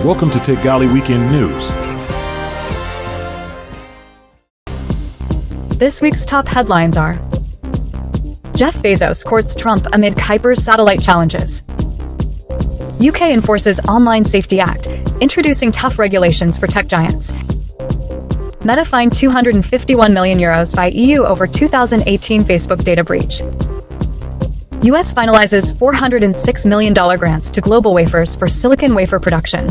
Welcome to TechGolly Weekend News. This week's top headlines are: Jeff Bezos courts Trump amid Kuiper's satellite challenges. UK enforces Online Safety Act, introducing tough regulations for tech giants. Meta fined €251 million by EU over 2018 Facebook data breach. US finalizes $406 million grants to GlobalWafers for silicon wafer production.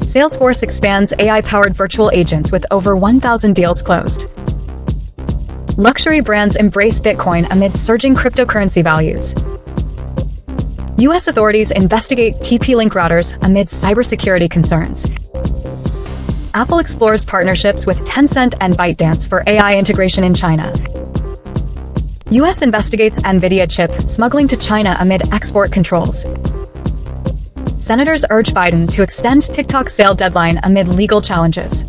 Salesforce expands AI-powered virtual agents with over 1,000 deals closed. Luxury brands embrace Bitcoin amid surging cryptocurrency values. US authorities investigate TP-Link routers amid cybersecurity concerns. Apple explores partnerships with Tencent and ByteDance for AI integration in China. US investigates NVIDIA chip smuggling to China amid export controls. Senators urge Biden to extend TikTok sale deadline amid legal challenges.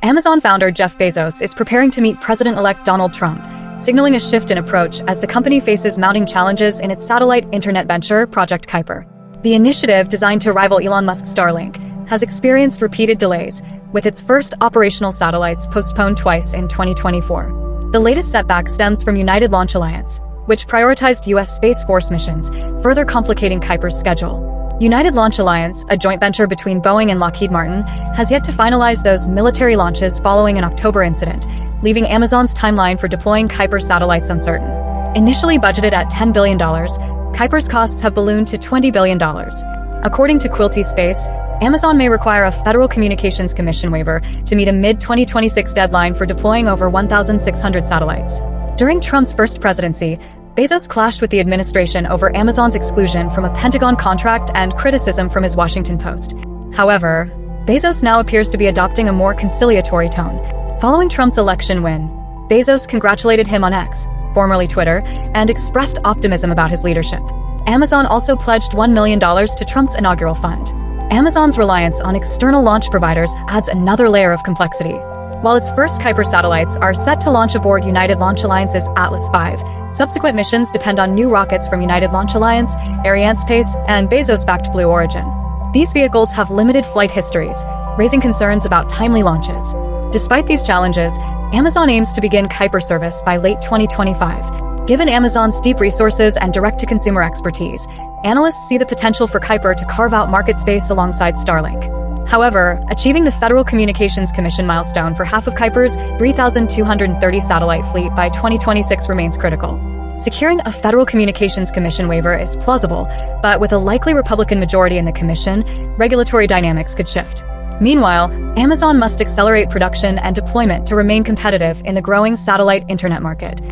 Amazon founder Jeff Bezos is preparing to meet President-elect Donald Trump, signaling a shift in approach as the company faces mounting challenges in its satellite internet venture, Project Kuiper. The initiative, designed to rival Elon Musk's Starlink, has experienced repeated delays, with its first operational satellites postponed twice in 2024. The latest setback stems from United Launch Alliance, which prioritized U.S. Space Force missions, further complicating Kuiper's schedule. United Launch Alliance, a joint venture between Boeing and Lockheed Martin, has yet to finalize those military launches following an October incident, leaving Amazon's timeline for deploying Kuiper satellites uncertain. Initially budgeted at $10 billion, Kuiper's costs have ballooned to $20 billion. According to Quilty Space, Amazon may require a Federal Communications Commission waiver to meet a mid-2026 deadline for deploying over 1,600 satellites. During Trump's first presidency, Bezos clashed with the administration over Amazon's exclusion from a Pentagon contract and criticism from his Washington Post. However, Bezos now appears to be adopting a more conciliatory tone. Following Trump's election win, Bezos congratulated him on X, formerly Twitter, and expressed optimism about his leadership. Amazon also pledged $1 million to Trump's inaugural fund. Amazon's reliance on external launch providers adds another layer of complexity. While its first Kuiper satellites are set to launch aboard United Launch Alliance's Atlas V, subsequent missions depend on new rockets from United Launch Alliance, Arianespace, and Bezos-backed Blue Origin. These vehicles have limited flight histories, raising concerns about timely launches. Despite these challenges, Amazon aims to begin Kuiper service by late 2025. Given Amazon's deep resources and direct-to-consumer expertise, analysts see the potential for Kuiper to carve out market space alongside Starlink. However, achieving the Federal Communications Commission milestone for half of Kuiper's 3,230 satellite fleet by 2026 remains critical. Securing a Federal Communications Commission waiver is plausible, but with a likely Republican majority in the commission, regulatory dynamics could shift. Meanwhile, Amazon must accelerate production and deployment to remain competitive in the growing satellite internet market.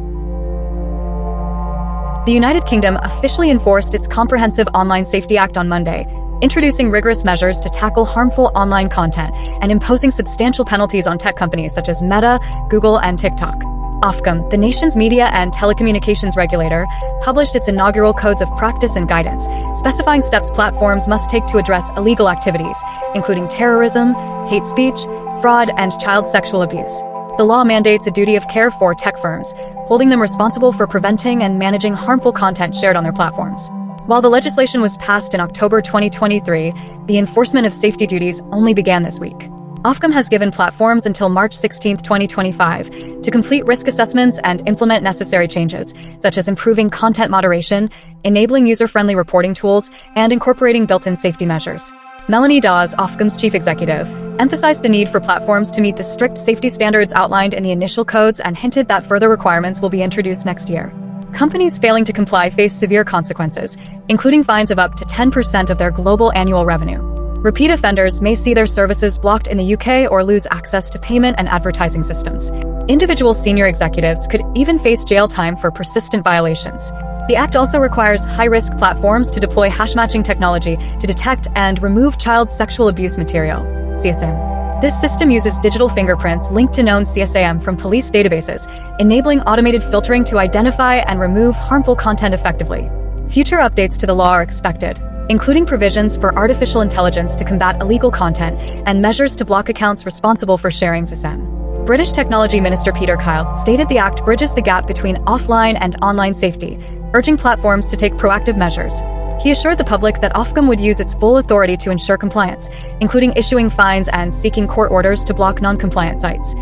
The United Kingdom officially enforced its Comprehensive Online Safety Act on Monday, introducing rigorous measures to tackle harmful online content and imposing substantial penalties on tech companies such as Meta, Google, and TikTok. Ofcom, the nation's media and telecommunications regulator, published its inaugural codes of practice and guidance, specifying steps platforms must take to address illegal activities, including terrorism, hate speech, fraud, and child sexual abuse. The law mandates a duty of care for tech firms, holding them responsible for preventing and managing harmful content shared on their platforms. While the legislation was passed in October 2023, the enforcement of safety duties only began this week. Ofcom has given platforms until March 16, 2025, to complete risk assessments and implement necessary changes, such as improving content moderation, enabling user-friendly reporting tools, and incorporating built-in safety measures. Melanie Dawes, Ofcom's chief executive, emphasized the need for platforms to meet the strict safety standards outlined in the initial codes and hinted that further requirements will be introduced next year. Companies failing to comply face severe consequences, including fines of up to 10% of their global annual revenue. Repeat offenders may see their services blocked in the UK or lose access to payment and advertising systems. Individual senior executives could even face jail time for persistent violations. The act also requires high-risk platforms to deploy hash-matching technology to detect and remove child sexual abuse material, CSAM. This system uses digital fingerprints linked to known CSAM from police databases, enabling automated filtering to identify and remove harmful content effectively. Future updates to the law are expected, including provisions for artificial intelligence to combat illegal content and measures to block accounts responsible for sharing CSAM. British Technology Minister Peter Kyle stated the act bridges the gap between offline and online safety, urging platforms to take proactive measures. He assured the public that Ofcom would use its full authority to ensure compliance, including issuing fines and seeking court orders to block non-compliant sites.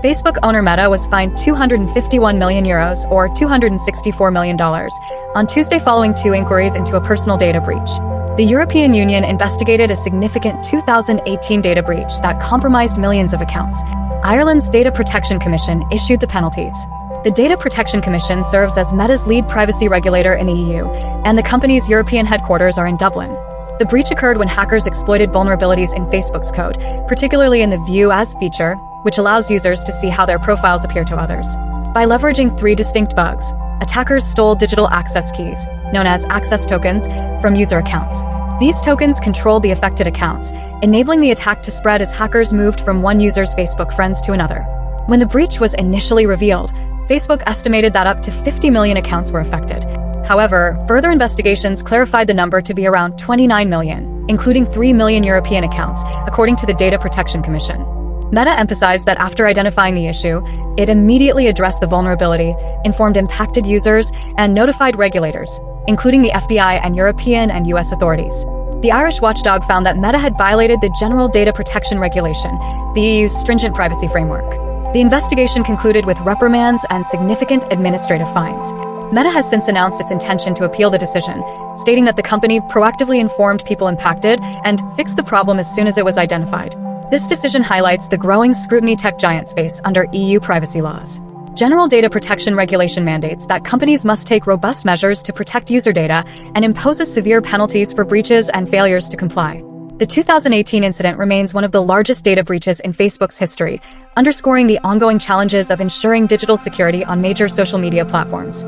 Facebook owner Meta was fined €251 million, or $264 million, on Tuesday following 2 inquiries into a personal data breach. The European Union investigated a significant 2018 data breach that compromised millions of accounts. Ireland's Data Protection Commission issued the penalties. The Data Protection Commission serves as Meta's lead privacy regulator in the EU, and the company's European headquarters are in Dublin. The breach occurred when hackers exploited vulnerabilities in Facebook's code, particularly in the View As feature, which allows users to see how their profiles appear to others. By leveraging 3 distinct bugs, attackers stole digital access keys, known as access tokens, from user accounts. These tokens controlled the affected accounts, enabling the attack to spread as hackers moved from one user's Facebook friends to another. When the breach was initially revealed, Facebook estimated that up to 50 million accounts were affected. However, further investigations clarified the number to be around 29 million, including 3 million European accounts, according to the Data Protection Commission. Meta emphasized that after identifying the issue, it immediately addressed the vulnerability, informed impacted users, and notified regulators, including the FBI and European and US authorities. The Irish watchdog found that Meta had violated the General Data Protection Regulation, the EU's stringent privacy framework. The investigation concluded with reprimands and significant administrative fines. Meta has since announced its intention to appeal the decision, stating that the company proactively informed people impacted and fixed the problem as soon as it was identified. This decision highlights the growing scrutiny tech giants face under EU privacy laws. General Data Protection Regulation mandates that companies must take robust measures to protect user data and imposes severe penalties for breaches and failures to comply. The 2018 incident remains one of the largest data breaches in Facebook's history, underscoring the ongoing challenges of ensuring digital security on major social media platforms.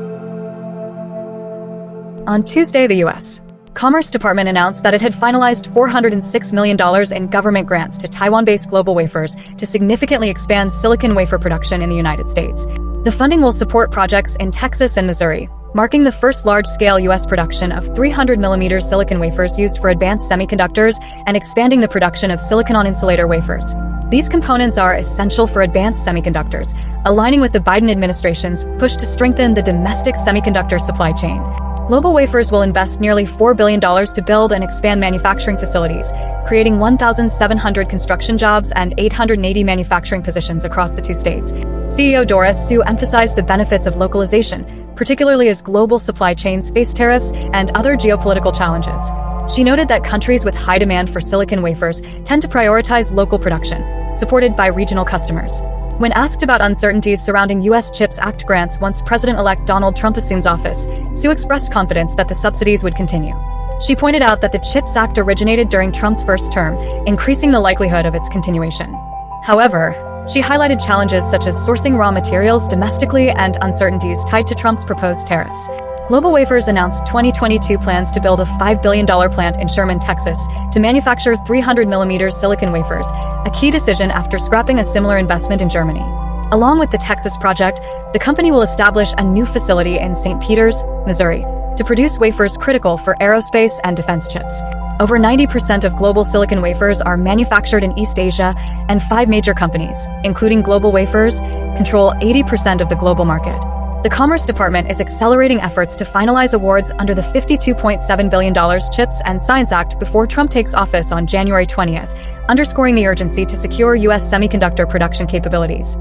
On Tuesday, the U.S. Commerce Department announced that it had finalized $406 million in government grants to Taiwan-based GlobalWafers to significantly expand silicon wafer production in the United States. The funding will support projects in Texas and Missouri, marking the first large-scale U.S. production of 300mm silicon wafers used for advanced semiconductors and expanding the production of silicon-on-insulator wafers. These components are essential for advanced semiconductors, aligning with the Biden administration's push to strengthen the domestic semiconductor supply chain. GlobalWafers will invest nearly $4 billion to build and expand manufacturing facilities, creating 1,700 construction jobs and 880 manufacturing positions across the 2 states. CEO Doris Su emphasized the benefits of localization, particularly as global supply chains face tariffs and other geopolitical challenges. She noted that countries with high demand for silicon wafers tend to prioritize local production, supported by regional customers. When asked about uncertainties surrounding U.S. CHIPS Act grants once President-elect Donald Trump assumes office, Su expressed confidence that the subsidies would continue. She pointed out that the CHIPS Act originated during Trump's first term, increasing the likelihood of its continuation. However, she highlighted challenges such as sourcing raw materials domestically and uncertainties tied to Trump's proposed tariffs. GlobalWafers announced 2022 plans to build a $5 billion plant in Sherman, Texas, to manufacture 300mm silicon wafers, a key decision after scrapping a similar investment in Germany. Along with the Texas project, the company will establish a new facility in St. Peters, Missouri, to produce wafers critical for aerospace and defense chips. Over 90% of global silicon wafers are manufactured in East Asia, and 5 major companies, including GlobalWafers, control 80% of the global market. The Commerce Department is accelerating efforts to finalize awards under the $52.7 billion CHIPS and Science Act before Trump takes office on January 20th, underscoring the urgency to secure U.S. semiconductor production capabilities.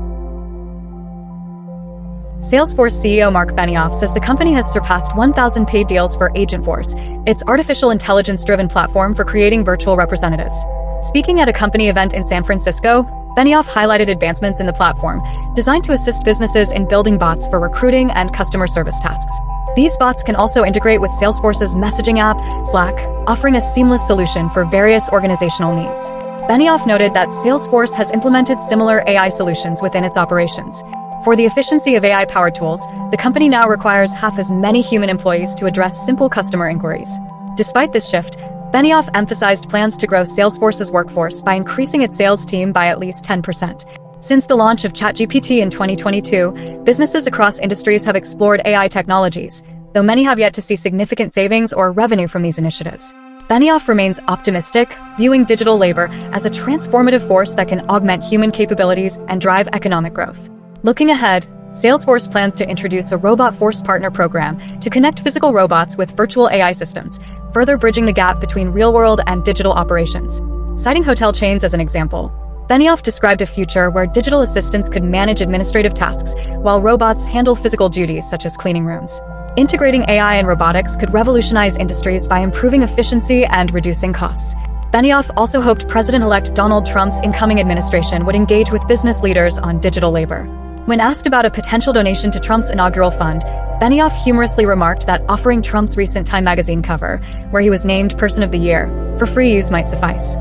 Salesforce CEO Mark Benioff says the company has surpassed 1,000 paid deals for Agentforce, its artificial intelligence-driven platform for creating virtual representatives. Speaking at a company event in San Francisco, Benioff highlighted advancements in the platform, designed to assist businesses in building bots for recruiting and customer service tasks. These bots can also integrate with Salesforce's messaging app, Slack, offering a seamless solution for various organizational needs. Benioff noted that Salesforce has implemented similar AI solutions within its operations. For the efficiency of AI-powered tools, the company now requires half as many human employees to address simple customer inquiries. Despite this shift, Benioff emphasized plans to grow Salesforce's workforce by increasing its sales team by at least 10%. Since the launch of ChatGPT in 2022, businesses across industries have explored AI technologies, though many have yet to see significant savings or revenue from these initiatives. Benioff remains optimistic, viewing digital labor as a transformative force that can augment human capabilities and drive economic growth. Looking ahead, Salesforce plans to introduce a Robot Force Partner program to connect physical robots with virtual AI systems, further bridging the gap between real-world and digital operations. Citing hotel chains as an example, Benioff described a future where digital assistants could manage administrative tasks while robots handle physical duties such as cleaning rooms. Integrating AI and robotics could revolutionize industries by improving efficiency and reducing costs. Benioff also hoped President-elect Donald Trump's incoming administration would engage with business leaders on digital labor. When asked about a potential donation to Trump's inaugural fund, Benioff humorously remarked that offering Trump's recent Time magazine cover, where he was named Person of the Year, for free use might suffice.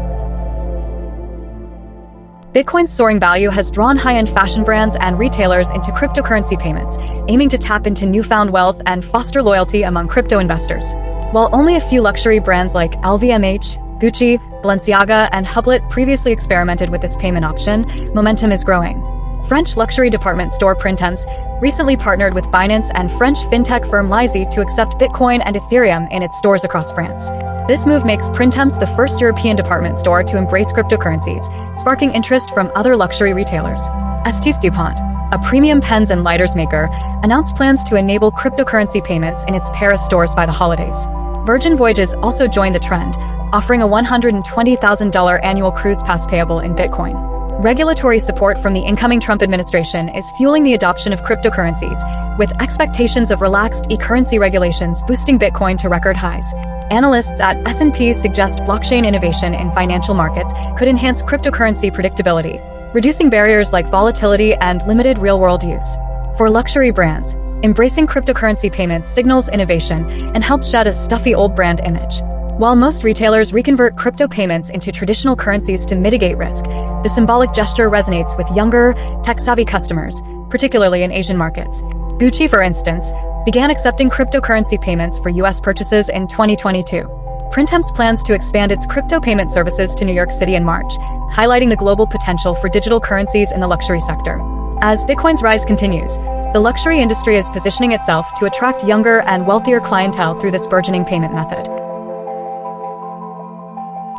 Bitcoin's soaring value has drawn high-end fashion brands and retailers into cryptocurrency payments, aiming to tap into newfound wealth and foster loyalty among crypto investors. While only a few luxury brands like LVMH, Gucci, Balenciaga, and Hublot previously experimented with this payment option, momentum is growing. French luxury department store Printemps recently partnered with Binance and French fintech firm Lizy to accept Bitcoin and Ethereum in its stores across France. This move makes Printemps the first European department store to embrace cryptocurrencies, sparking interest from other luxury retailers. Estes Dupont, a premium pens and lighters maker, announced plans to enable cryptocurrency payments in its Paris stores by the holidays. Virgin Voyages also joined the trend, offering a $120,000 annual cruise pass payable in Bitcoin. Regulatory support from the incoming Trump administration is fueling the adoption of cryptocurrencies, with expectations of relaxed e-currency regulations boosting Bitcoin to record highs. Analysts at S&P suggest blockchain innovation in financial markets could enhance cryptocurrency predictability, reducing barriers like volatility and limited real-world use. For luxury brands, embracing cryptocurrency payments signals innovation and helps shed a stuffy old brand image. While most retailers reconvert crypto payments into traditional currencies to mitigate risk, the symbolic gesture resonates with younger, tech-savvy customers, particularly in Asian markets. Gucci, for instance, began accepting cryptocurrency payments for U.S. purchases in 2022. Printemps plans to expand its crypto payment services to New York City in March, highlighting the global potential for digital currencies in the luxury sector. As Bitcoin's rise continues, the luxury industry is positioning itself to attract younger and wealthier clientele through this burgeoning payment method.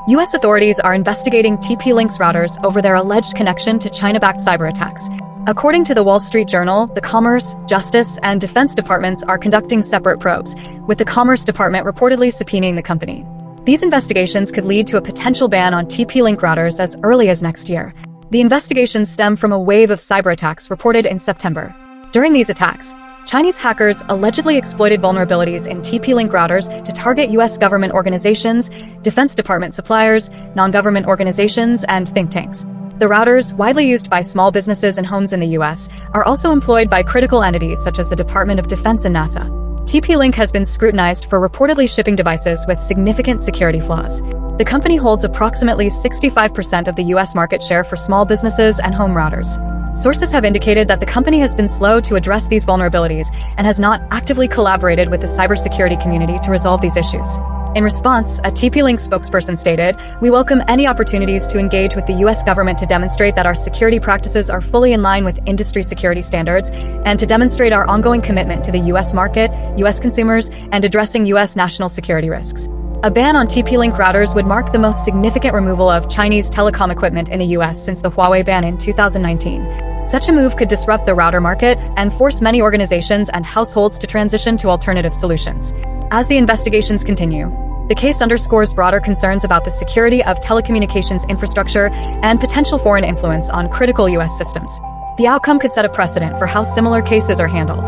U.S. authorities are investigating TP-Link's routers over their alleged connection to China-backed cyber attacks. According to the Wall Street Journal, the Commerce, Justice, and Defense departments are conducting separate probes, with the Commerce Department reportedly subpoenaing the company. These investigations could lead to a potential ban on TP-Link routers as early as next year. The investigations stem from a wave of cyber attacks reported in September. During these attacks, Chinese hackers allegedly exploited vulnerabilities in TP-Link routers to target U.S. government organizations, Defense Department suppliers, non-government organizations, and think tanks. The routers, widely used by small businesses and homes in the U.S., are also employed by critical entities such as the Department of Defense and NASA. TP-Link has been scrutinized for reportedly shipping devices with significant security flaws. The company holds approximately 65% of the U.S. market share for small businesses and home routers. Sources have indicated that the company has been slow to address these vulnerabilities and has not actively collaborated with the cybersecurity community to resolve these issues. In response, a TP-Link spokesperson stated, "We welcome any opportunities to engage with the U.S. government to demonstrate that our security practices are fully in line with industry security standards and to demonstrate our ongoing commitment to the U.S. market, U.S. consumers, and addressing U.S. national security risks." A ban on TP-Link routers would mark the most significant removal of Chinese telecom equipment in the U.S. since the Huawei ban in 2019. Such a move could disrupt the router market and force many organizations and households to transition to alternative solutions. As the investigations continue, the case underscores broader concerns about the security of telecommunications infrastructure and potential foreign influence on critical U.S. systems. The outcome could set a precedent for how similar cases are handled.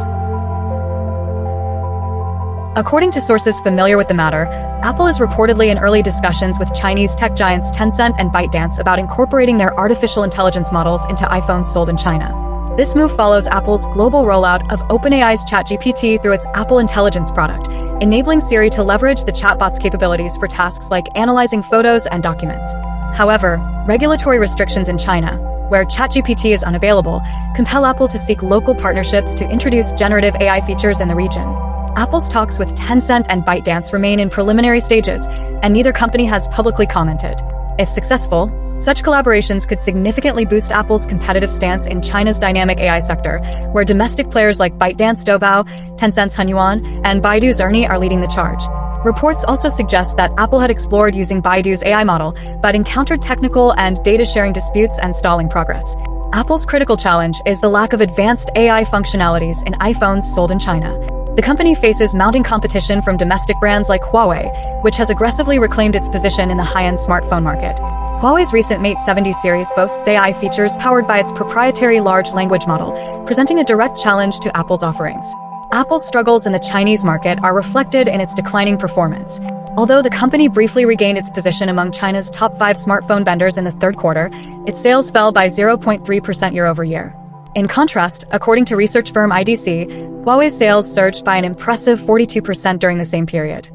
According to sources familiar with the matter, Apple is reportedly in early discussions with Chinese tech giants Tencent and ByteDance about incorporating their artificial intelligence models into iPhones sold in China. This move follows Apple's global rollout of OpenAI's ChatGPT through its Apple Intelligence product, enabling Siri to leverage the chatbot's capabilities for tasks like analyzing photos and documents. However, regulatory restrictions in China, where ChatGPT is unavailable, compel Apple to seek local partnerships to introduce generative AI features in the region. Apple's talks with Tencent and ByteDance remain in preliminary stages, and neither company has publicly commented. If successful, such collaborations could significantly boost Apple's competitive stance in China's dynamic AI sector, where domestic players like ByteDance Doubao, Tencent's Hunyuan, and Baidu's Ernie are leading the charge. Reports also suggest that Apple had explored using Baidu's AI model, but encountered technical and data-sharing disputes and stalling progress. Apple's critical challenge is the lack of advanced AI functionalities in iPhones sold in China. The company faces mounting competition from domestic brands like Huawei, which has aggressively reclaimed its position in the high-end smartphone market. Huawei's recent Mate 70 series boasts AI features powered by its proprietary large language model, presenting a direct challenge to Apple's offerings. Apple's struggles in the Chinese market are reflected in its declining performance. Although the company briefly regained its position among China's top 5 smartphone vendors in the third quarter, its sales fell by 0.3% year-over-year. In contrast, according to research firm IDC, Huawei's sales surged by an impressive 42% during the same period.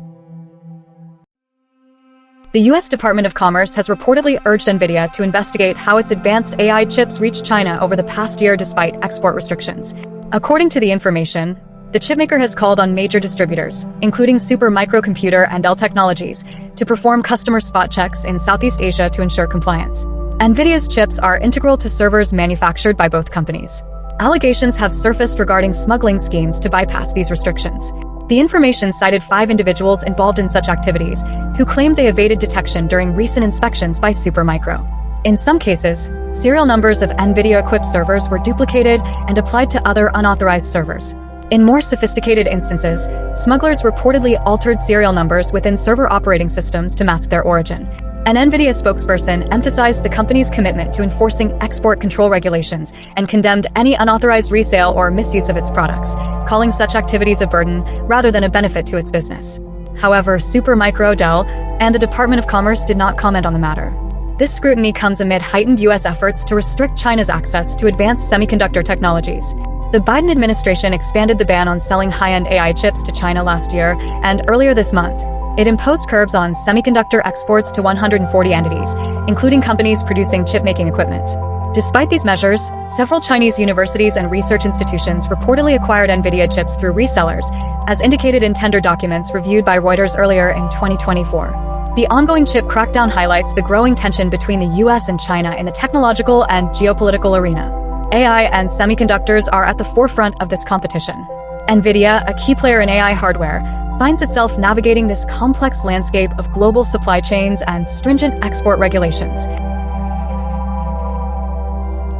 The U.S. Department of Commerce has reportedly urged NVIDIA to investigate how its advanced AI chips reached China over the past year despite export restrictions. According to the information, the chipmaker has called on major distributors, including Super Microcomputer and Dell Technologies, to perform customer spot checks in Southeast Asia to ensure compliance. NVIDIA's chips are integral to servers manufactured by both companies. Allegations have surfaced regarding smuggling schemes to bypass these restrictions. The information cited 5 individuals involved in such activities, who claimed they evaded detection during recent inspections by Supermicro. In some cases, serial numbers of NVIDIA-equipped servers were duplicated and applied to other unauthorized servers. In more sophisticated instances, smugglers reportedly altered serial numbers within server operating systems to mask their origin. An NVIDIA spokesperson emphasized the company's commitment to enforcing export control regulations and condemned any unauthorized resale or misuse of its products, calling such activities a burden rather than a benefit to its business. However, Supermicro, Dell, and the Department of Commerce did not comment on the matter. This scrutiny comes amid heightened U.S. efforts to restrict China's access to advanced semiconductor technologies. The Biden administration expanded the ban on selling high-end AI chips to China last year, and earlier this month, it imposed curbs on semiconductor exports to 140 entities, including companies producing chip-making equipment. Despite these measures, several Chinese universities and research institutions reportedly acquired NVIDIA chips through resellers, as indicated in tender documents reviewed by Reuters earlier in 2024. The ongoing chip crackdown highlights the growing tension between the US and China in the technological and geopolitical arena. AI and semiconductors are at the forefront of this competition. NVIDIA, a key player in AI hardware, finds itself navigating this complex landscape of global supply chains and stringent export regulations.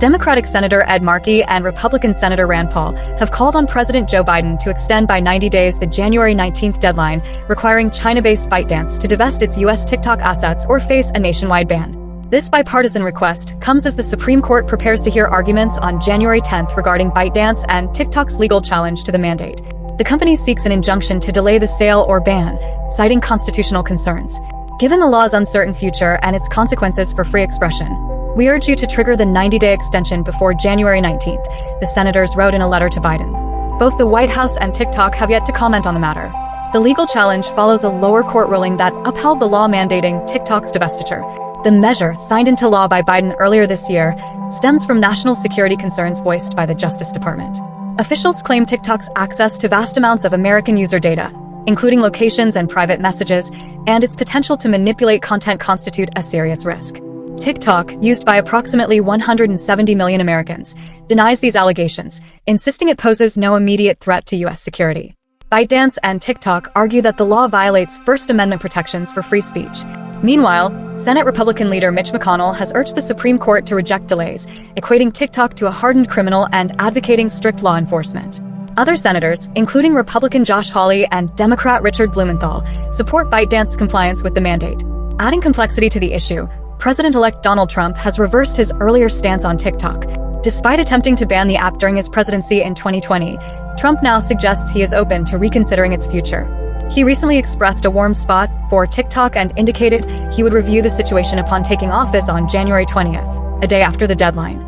Democratic Senator Ed Markey and Republican Senator Rand Paul have called on President Joe Biden to extend by 90 days the January 19th deadline, requiring China-based ByteDance to divest its U.S. TikTok assets or face a nationwide ban. This bipartisan request comes as the Supreme Court prepares to hear arguments on January 10th regarding ByteDance and TikTok's legal challenge to the mandate. The company seeks an injunction to delay the sale or ban, citing constitutional concerns. Given the law's uncertain future and its consequences for free expression, we urge you to trigger the 90-day extension before January 19th, the senators wrote in a letter to Biden. Both the White House and TikTok have yet to comment on the matter. The legal challenge follows a lower court ruling that upheld the law mandating TikTok's divestiture. The measure, signed into law by Biden earlier this year, stems from national security concerns voiced by the Justice Department. Officials claim TikTok's access to vast amounts of American user data, including locations and private messages, and its potential to manipulate content constitute a serious risk. TikTok, used by approximately 170 million Americans, denies these allegations, insisting it poses no immediate threat to U.S. security. ByteDance and TikTok argue that the law violates First Amendment protections for free speech. Meanwhile, Senate Republican leader Mitch McConnell has urged the Supreme Court to reject delays, equating TikTok to a hardened criminal and advocating strict law enforcement. Other senators, including Republican Josh Hawley and Democrat Richard Blumenthal, support ByteDance's compliance with the mandate. Adding complexity to the issue, President-elect Donald Trump has reversed his earlier stance on TikTok. Despite attempting to ban the app during his presidency in 2020, Trump now suggests he is open to reconsidering its future. He recently expressed a warm spot for TikTok and indicated he would review the situation upon taking office on January 20th, a day after the deadline.